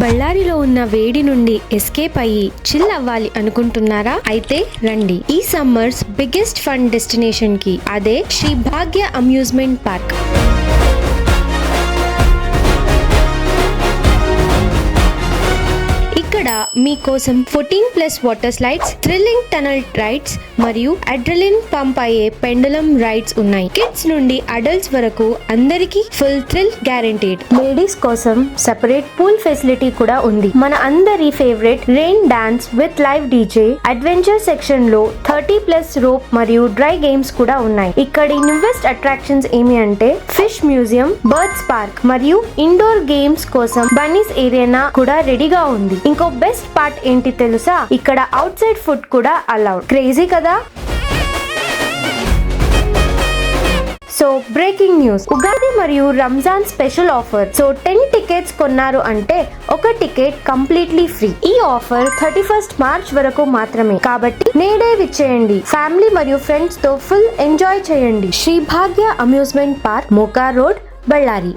బళ్ళారిలో ఉన్న వేడి నుండి ఎస్కేప్ అయ్యి చిల్ అవ్వాలి అనుకుంటున్నారా? అయితే రండి ఈ సమ్మర్స్ బిగ్గెస్ట్ ఫన్ డెస్టినేషన్ కి, అదే శ్రీ భాగ్య అమ్యూజ్మెంట్ పార్క్. ఇక్కడ మీకోసం 14+ water slides, thrilling tunnel rides మరియు అడ్రిలిన్ పంప్ అయ్యే పెండులం రైడ్స్ ఉన్నాయి. కిడ్స్ నుండి అడల్ట్స్ వరకు అందరికీ ఫుల్ థ్రిల్ గ్యారెంటీడ్. లేడీస్ కోసం సెపరేట్ పూల్ ఫెసిలిటీ కూడా ఉంది. మన అందరి favourite rain dance with live DJ. Adventure section లో 30+ రోప్ మరియు డ్రై గేమ్స్ కూడా ఉన్నాయి. ఇక్కడి న్యూవెస్ట్ అట్రాక్షన్స్ ఏమి అంటే ఫిష్ మ్యూజియం, బర్డ్స్ పార్క్ మరియు ఇండోర్ గేమ్స్ కోసం బన్నీస్ ఏరియా కూడా రెడీగా ఉంది. ఇంకో బెస్ట్ పార్ట్ ఏంటి తెలుసా? ఇక్కడ అవుట్ సైడ్ ఫుడ్ కూడా అలౌడ్. క్రేజీ కదా? సో బ్రేకింగ్ న్యూస్, ఉగాది మరియు Ramzan special offer. So 10 tickets కొన్నారు అంటే ఒక టికెట్ కంప్లీట్లీ ఫ్రీ. ఈ ఆఫర్ 31 మార్చ్ వరకు మాత్రమే, కాబట్టి నేడే విచ్చేయండి. ఫ్యామిలీ మరియు ఫ్రెండ్స్ తో ఫుల్ ఎంజాయ్ చేయండి. శ్రీ భాగ్య అమ్యూజ్మెంట్ పార్క్, మోకా రోడ్, బళ్ళారి.